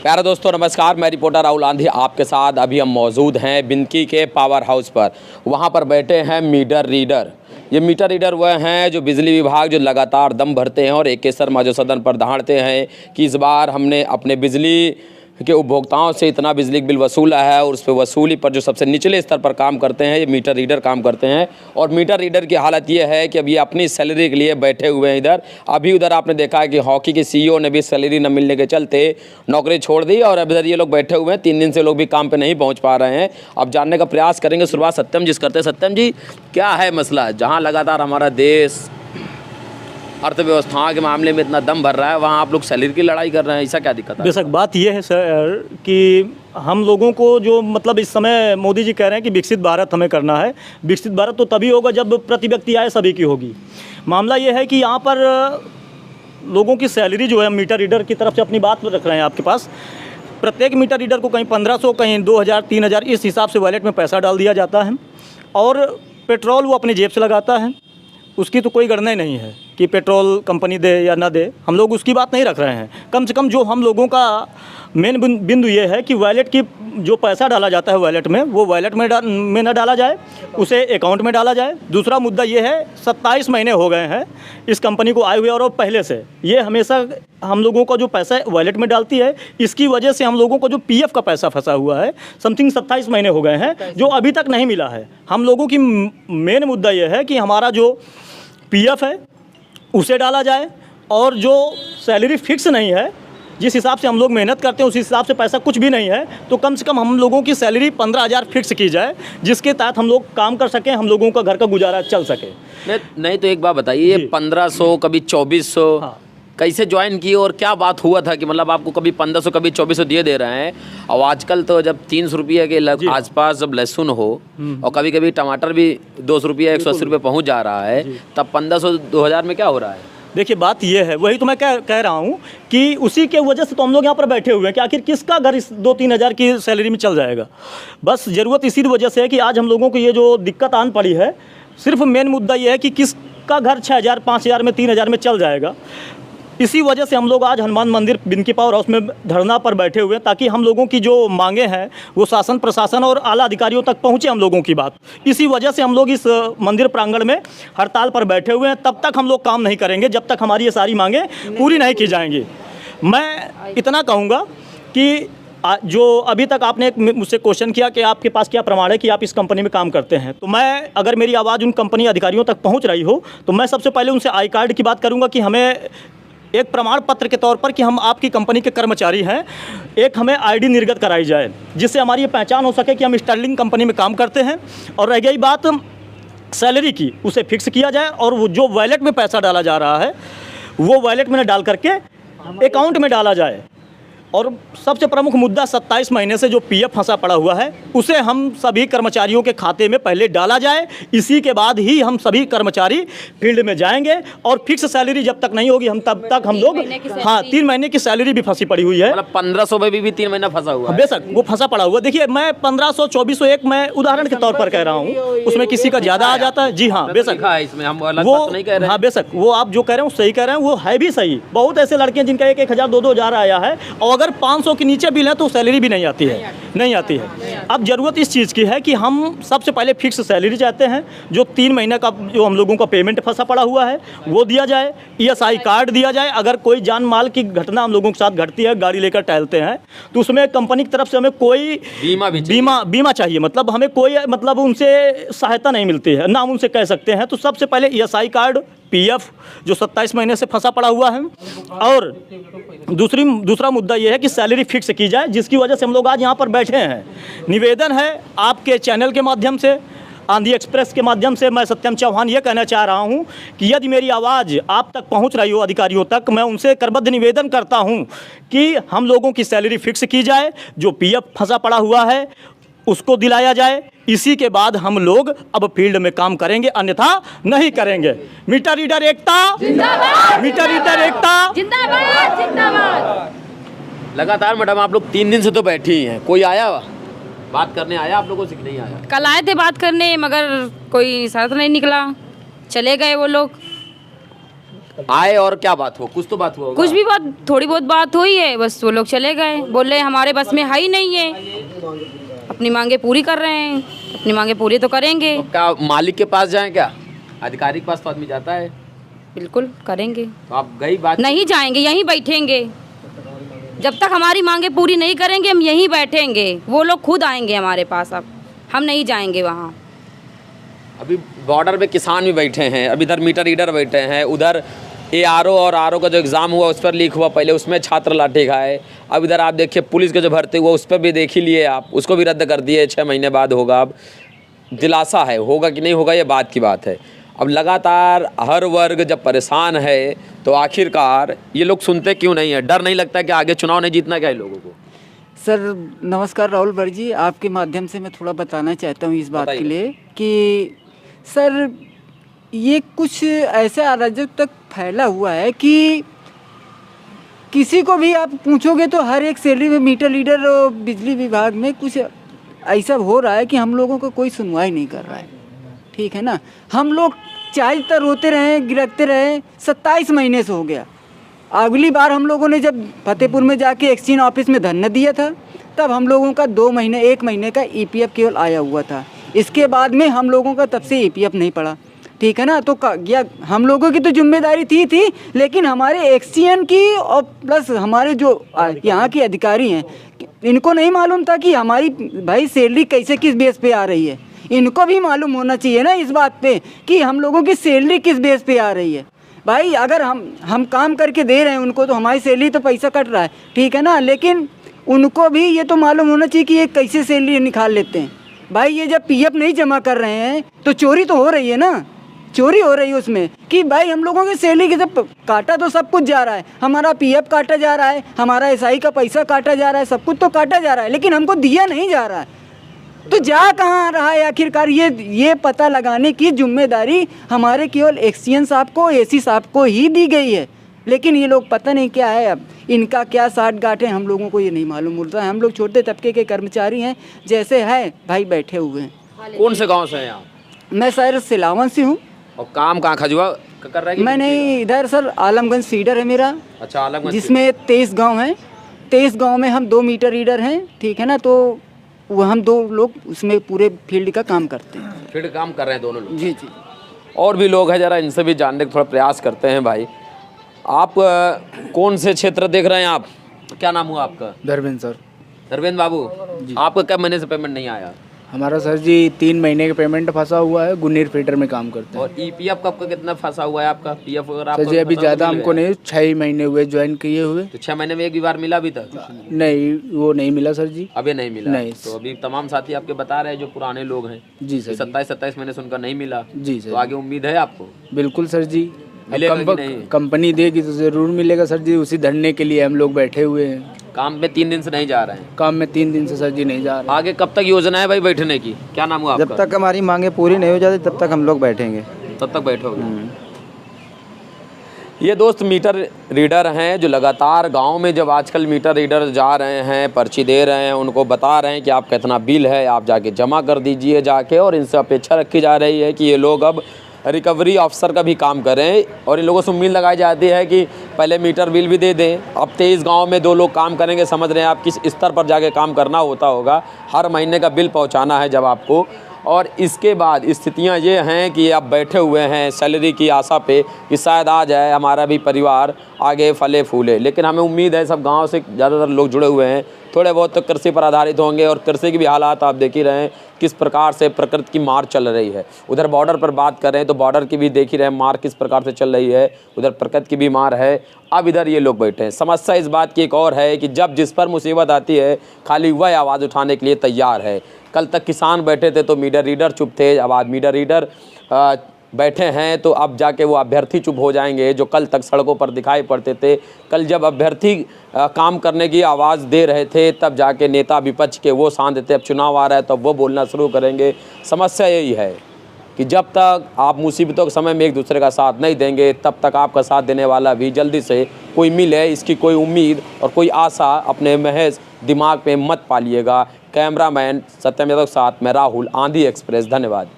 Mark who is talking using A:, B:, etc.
A: प्यारे दोस्तों नमस्कार, मैं रिपोर्टर राहुल आंधी आपके साथ। अभी हम मौजूद हैं बिनकी के पावर हाउस पर। वहां पर बैठे हैं मीटर रीडर। ये मीटर रीडर वह हैं जो बिजली विभाग जो लगातार दम भरते हैं और AK शर्मा जो सदन पर दहाड़ते हैं कि इस बार हमने अपने बिजली के उपभोक्ताओं से इतना बिजली बिल वसूला है, और उस पर वसूली पर जो सबसे निचले स्तर पर काम करते हैं ये मीटर रीडर काम करते हैं। और मीटर रीडर की हालत ये है कि अब ये अपनी सैलरी के लिए बैठे हुए हैं इधर। अभी उधर आपने देखा है कि हॉकी के CEO ने भी सैलरी न मिलने के चलते नौकरी छोड़ दी, और अब इधर ये लोग बैठे हुए हैं। 3 दिन से लोग भी काम पर नहीं पहुँच पा रहे हैं। अब जानने का प्रयास करेंगे। शुरुआत सत्यम जी से करते हैं। सत्यम जी, क्या है मसला? जहाँ लगातार हमारा देश अर्थव्यवस्था के मामले में इतना दम भर रहा है, वहाँ आप लोग सैलरी की लड़ाई कर रहे हैं, ऐसा क्या दिक्कत है?
B: बेशक बात यह है सर कि हम लोगों को जो मतलब इस समय मोदी जी कह रहे हैं कि विकसित भारत हमें करना है। विकसित भारत तो तभी होगा जब प्रति व्यक्ति आय सभी की होगी। मामला ये है कि यहाँ पर लोगों की सैलरी जो है मीटर रीडर की तरफ से अपनी बात रख रहे हैं आपके पास। प्रत्येक मीटर रीडर को कहीं 1500 कहीं 2000 3000 इस हिसाब से वॉलेट में पैसा डाल दिया जाता है, और पेट्रोल वो अपनी जेब से लगाता है। उसकी तो कोई गणना ही नहीं है कि पेट्रोल कंपनी दे या ना दे, हम लोग उसकी बात नहीं रख रहे हैं। कम से कम जो हम लोगों का मेन बिंदु ये है कि वॉलेट की जो पैसा डाला जाता है वॉलेट में, वो वॉलेट में न डाला जाए, उसे अकाउंट में डाला जाए। दूसरा मुद्दा ये है 27 महीने हो गए हैं इस कंपनी को आए हुए, और पहले से ये हमेशा हम लोगों का जो पैसा वॉलेट में डालती है, इसकी वजह से हम लोगों को जो PF का पैसा फंसा हुआ है समथिंग 27 महीने हो गए हैं जो अभी तक नहीं मिला है। हम लोगों की मेन मुद्दा ये है कि हमारा जो PF है उसे डाला जाए, और जो सैलरी फिक्स नहीं है, जिस हिसाब से हम लोग मेहनत करते हैं उस हिसाब से पैसा कुछ भी नहीं है, तो कम से कम हम लोगों की सैलरी 15,000 फिक्स की जाए, जिसके तहत हम लोग काम कर सकें, हम लोगों का घर का गुजारा चल सके।
A: नहीं तो एक बात बताइए, 1500 कभी 2400
B: हाँ।
A: कैसे ज्वाइन किए और क्या बात हुआ था कि मतलब आपको कभी 1500 कभी 2400 दे रहे हैं? और आजकल तो जब 300 रुपये के आसपास जब लहसुन हो और कभी कभी टमाटर भी 200 रुपये 180 रुपये पहुँच जा रहा है, तब 1500 2000 में क्या हो रहा है?
B: देखिए बात ये है, वही तो मैं कह रहा हूँ कि उसी के वजह से तो हम लोग यहाँ पर बैठे हुए हैं कि आखिर किसका घर इस 2-3 हज़ार की सैलरी में चल जाएगा। बस ज़रूरत इसी वजह से है कि आज हम लोगों को ये जो दिक्कत आन पड़ी है, सिर्फ मेन मुद्दा ये है कि किसका घर 6000 5000 में 3000 में चल जाएगा। इसी वजह से हम लोग आज हनुमान मंदिर बिनकी पावर हाउस में धरना पर बैठे हुए हैं, ताकि हम लोगों की जो मांगे हैं वो शासन प्रशासन और आला अधिकारियों तक पहुंचे हम लोगों की बात। इसी वजह से हम लोग इस मंदिर प्रांगण में हड़ताल पर बैठे हुए हैं। तब तक हम लोग काम नहीं करेंगे जब तक हमारी ये सारी मांगे पूरी नहीं की जाएंगी। मैं इतना कहूँगा कि जो अभी तक आपने मुझसे क्वेश्चन किया कि आपके पास क्या प्रमाण है कि आप इस कंपनी में काम करते हैं, तो मैं अगर मेरी आवाज़ उन कंपनी अधिकारियों तक पहुँच रही हो तो मैं सबसे पहले उनसे आई कार्ड की बात करूँगा कि हमें एक प्रमाण पत्र के तौर पर कि हम आपकी कंपनी के कर्मचारी हैं, एक हमें ID निर्गत कराई जाए, जिससे हमारी ये पहचान हो सके कि हम स्टर्लिंग कंपनी में काम करते हैं। और रह गई बात सैलरी की, उसे फिक्स किया जाए, और वो जो वॉलेट में पैसा डाला जा रहा है वो वॉलेट में डाल करके अकाउंट में डाला जाए। और सबसे प्रमुख मुद्दा 27 महीने से जो PF फंसा पड़ा हुआ है उसे हम सभी कर्मचारियों के खाते में पहले डाला जाए। इसी के बाद ही हम सभी कर्मचारी फील्ड में जाएंगे, और फिक्स सैलरी जब तक नहीं होगी हम तब तक हम लोग 3 महीने की सैलरी भी फंसी पड़ी हुई है।
A: मतलब 1500 में भी 3 महीना फंसा हुआ है।
B: बेशक वो फंसा पड़ा हुआ। देखिए मैं 1500 2400 एक मैं उदाहरण के तौर पर कह रहा हूँ, उसमें किसी का ज़्यादा आ जाता है। जी हाँ बेशक,
A: इसमें हम अलग बात तो नहीं कह रहे हैं।
B: हाँ बेशक, वो आप जो कह रहे हैं वो सही कह रहे हैं, वो है भी सही। बहुत ऐसे लड़के हैं जिनका 1-1000 2-2000 आया है, और अगर 500 के नीचे बिल है तो सैलरी भी नहीं आती है। अब ज़रूरत इस चीज़ की है कि हम सबसे पहले फिक्स सैलरी चाहते हैं। जो 3 महीने का जो हम लोगों का पेमेंट फंसा पड़ा हुआ है वो दिया जाए, ESI कार्ड दिया जाए। अगर कोई जान माल की घटना हम लोगों के साथ घटती है, गाड़ी लेकर टहलते हैं, तो उसमें कंपनी की तरफ से हमें कोई बीमा चाहिए। मतलब हमें कोई मतलब उनसे सहायता नहीं मिलती है, ना हम उनसे कह सकते हैं। तो सबसे पहले ESI कार्ड, PF जो 27 महीने से फंसा पड़ा हुआ है, और दूसरा मुद्दा ये है कि सैलरी फिक्स की जाए, जिसकी वजह से हम लोग आज यहाँ पर बैठे हैं। निवेदन है आपके चैनल के माध्यम से, आंधी एक्सप्रेस के माध्यम से, मैं सत्यम चौहान ये कहना चाह रहा हूँ कि यदि मेरी आवाज़ आप तक पहुँच रही हो अधिकारियों तक, मैं उनसे करबद्ध निवेदन करता हूँ कि हम लोगों की सैलरी फिक्स की जाए, जो PF फंसा पड़ा हुआ है उसको दिलाया जाए। इसी के बाद हम लोग अब फील्ड में काम करेंगे, अन्यथा नहीं करेंगे। मीटर रीडर एकता जिंदाबाद, मीटर रीडर एकता
C: जिंदाबाद जिंदाबाद।
A: लगातार मैडम आप लोग 3 दिन से तो बैठी ही हैं, कोई आया बात करने आया आप लोगों से कि नहीं आया?
C: कल आए थे बात करने, मगर कोई साथ नहीं निकला, चले गए वो लोग।
A: आए और क्या बात हो, कुछ तो बात हुआ होगा।
C: कुछ भी बात, थोड़ी बहुत बात हुई है, बस वो लोग चले गए, बोल रहे हमारे बस में है ही नहीं है, अपनी मांगे पूरी कर रहे हैं, अपनी मांगे पूरी तो करेंगे।
A: तो क्या मालिक के पास जाएं, क्या अधिकारी के पास तो आदमी जाता है।
C: बिल्कुल करेंगे।
A: तो आप गई बात
C: नहीं जाएंगे, यहीं बैठेंगे जब तक हमारी मांगे पूरी नहीं करेंगे, हम यहीं बैठेंगे। वो लोग खुद आएंगे हमारे पास, अब हम नहीं जाएंगे वहाँ।
A: अभी बॉर्डर पे किसान भी बैठे हैं, अभी इधर मीटर रीडर बैठे हैं, उधर ARO और RO का जो एग्ज़ाम हुआ उस पर लीक हुआ, पहले उसमें छात्र लाठी खाए। अब इधर आप देखिए पुलिस के जो भर्ती हुआ उस पर भी देख ही लिए आप, उसको भी रद्द कर दिए, 6 महीने बाद होगा। अब दिलासा है, होगा कि नहीं होगा ये बात की बात है। अब लगातार हर वर्ग जब परेशान है तो आखिरकार ये लोग सुनते क्यों नहीं है? डर नहीं लगता कि आगे चुनाव नहीं जीतना क्या है लोगों को?
D: सर नमस्कार राहुल भर जी, आपके माध्यम से मैं थोड़ा बताना चाहता हूँ इस बात के लिए कि सर ये कुछ ऐसा अराजक तक फैला हुआ है कि किसी को भी आप पूछोगे तो हर एक सैलरी में मीटर रीडर और बिजली विभाग में कुछ ऐसा हो रहा है कि हम लोगों को कोई सुनवाई नहीं कर रहा है। ठीक है ना, हम लोग चाहे तक रोते रहे, गिरकते रहे, 27 महीने से हो गया। अगली बार हम लोगों ने जब फतेहपुर में जाके एक्सचेंज ऑफिस में धरना दिया था तब हम लोगों का 1 महीने का EPF केवल आया हुआ था। इसके बाद में हम लोगों का तब से EPF नहीं पड़ा। ठीक है ना, तो या हम लोगों की तो जिम्मेदारी थी, लेकिन हमारे एक्सचेंज की और प्लस हमारे जो यहाँ के अधिकारी हैं इनको नहीं मालूम था कि हमारी भाई सैलरी कैसे किस बेस पे आ रही है। इनको भी मालूम होना चाहिए ना इस बात पे कि हम लोगों की सैलरी किस बेस पे आ रही है। भाई अगर हम काम करके दे रहे हैं उनको तो हमारी सैलरी तो पैसा कट रहा है, ठीक है ना, लेकिन उनको भी ये तो मालूम होना चाहिए कि ये कैसे सैलरी निकाल लेते हैं। भाई ये जब PF नहीं जमा कर रहे हैं तो चोरी तो हो रही है ना, चोरी हो रही है उसमें कि भाई हम लोगों की सैलरी की जब काटा तो सब कुछ जा रहा है, हमारा PF काटा जा रहा है, हमारा SI का पैसा काटा जा रहा है, सब कुछ तो काटा जा रहा है, लेकिन हमको दिया नहीं जा रहा है। तो जा कहाँ रहा है आखिरकार? ये पता लगाने की जिम्मेदारी हमारे केवल एक्सचेंज साहब को, AC साहब को ही दी गई है, लेकिन ये लोग पता नहीं क्या है, अब इनका क्या साठगांठ है हम लोगों को ये नहीं मालूम होता है। हम लोग छोटे तबके के कर्मचारी हैं, जैसे है भाई बैठे हुए हैं।
A: कौन से गांव से हैं आप?
D: मैं सर सिलावन से हूँ।
A: और काम कहाँ खजुआ कर रहे हैं?
D: मैंने इधर सर आलमगंज सीडर है मेरा।
A: अच्छा, आलमगंज,
D: जिसमें 23 गाँव हैं। 23 गाँव में हम 2 मीटर रीडर हैं, ठीक है ना, तो वो हम 2 लोग उसमें पूरे फील्ड का काम करते हैं।
A: फील्ड काम कर रहे हैं दोनों लोग?
D: जी जी।
A: और भी लोग हैं, ज़रा इनसे भी जानने का थोड़ा प्रयास करते हैं। भाई आप कौन से क्षेत्र देख रहे हैं आप? क्या नाम हुआ आपका?
E: धर्मेंद्र सर।
A: धर्मेंद्र बाबू, आपका कब महीने से पेमेंट नहीं आया?
E: हमारा सर जी 3 महीने का पेमेंट फंसा हुआ है, गुन्नीर फीडर में काम करते हैं।
A: और EPF कब का कितना फंसा हुआ है आपका? PF वगैरह
E: सर जी अभी ज़्यादा हमको नहीं, 6 महीने हुए ज्वाइन किए हुए।
A: तो 6 महीने में एक भी बार मिला अभी तक?
E: नहीं, वो नहीं मिला सर जी।
A: अभी नहीं मिला?
E: नहीं।
A: तो अभी तमाम साथी आपके बता रहे हैं जो पुराने लोग हैं
E: जी सर।
A: 27 महीने से उनका नहीं मिला।
E: जी सर।
A: तो आगे उम्मीद है आपको?
E: बिल्कुल सर जी,
A: मिलेगा कि नहीं?
E: कंपनी देगी तो ज़रूर मिलेगा सर जी, उसी धरने के लिए हम लोग बैठे हुए हैं।
A: काम में 3 दिन से नहीं जा रहे हैं?
E: काम में 3 दिन से सर जी नहीं जा रहे।
A: आगे कब तक योजना है भाई बैठने की? क्या नाम हुआ आपका?
F: जब तक हमारी मांगे पूरी नहीं हो जाती तब तक हम लोग बैठेंगे।
A: तब तक बैठोगे? ये दोस्त मीटर रीडर हैं जो लगातार गांव में जब आजकल मीटर रीडर जा रहे हैं, पर्ची दे रहे हैं, उनको बता रहे हैं कि आपका इतना बिल है, आप जाके जमा कर दीजिए जाके, और इनसे अपेक्षा रखी जा रही है कि ये लोग अब रिकवरी ऑफिसर का भी काम करें, और इन लोगों से उम्मीद लगाई जाती है कि पहले मीटर बिल भी दे दें। अब 23 गांव में 2 लोग काम करेंगे, समझ रहे हैं आप किस स्तर पर जाके काम करना होता होगा। हर महीने का बिल पहुंचाना है जब आपको, और इसके बाद स्थितियां ये हैं कि आप बैठे हुए हैं सैलरी की आशा पे कि शायद आ जाए हमारा भी परिवार आगे फले फूले। लेकिन हमें उम्मीद है सब गांव से ज़्यादातर लोग जुड़े हुए हैं, थोड़े बहुत तो कृषि पर आधारित होंगे, और कृषि की भी हालात आप देख ही रहे हैं किस प्रकार से प्रकृति की मार चल रही है। उधर बॉर्डर पर बात करें तो बॉर्डर की भी देख ही रहे हैं मार किस प्रकार से चल रही है, उधर प्रकृति की भी मार है। अब इधर ये लोग बैठे हैं। समस्या इस बात की एक और है कि जब जिस पर मुसीबत आती है खाली वह आवाज़ उठाने के लिए तैयार है। कल तक किसान बैठे थे तो मीटर रीडर चुप थे, अब आज मीटर रीडर बैठे हैं तो अब जाके वो अभ्यर्थी चुप हो जाएंगे जो कल तक सड़कों पर दिखाई पड़ते थे। कल जब अभ्यर्थी काम करने की आवाज़ दे रहे थे तब जाके नेता विपक्ष के वो शांत थे। अब चुनाव आ रहा है तो वो बोलना शुरू करेंगे। समस्या यही है कि जब तक आप मुसीबतों के समय में एक दूसरे का साथ नहीं देंगे तब तक आपका साथ देने वाला भी जल्दी से कोई मिले, इसकी कोई उम्मीद और कोई आशा अपने महज दिमाग में मत पालिएगा। कैमरामैन सत्यम यादव के साथ मैं राहुल, आंधी एक्सप्रेस। धन्यवाद।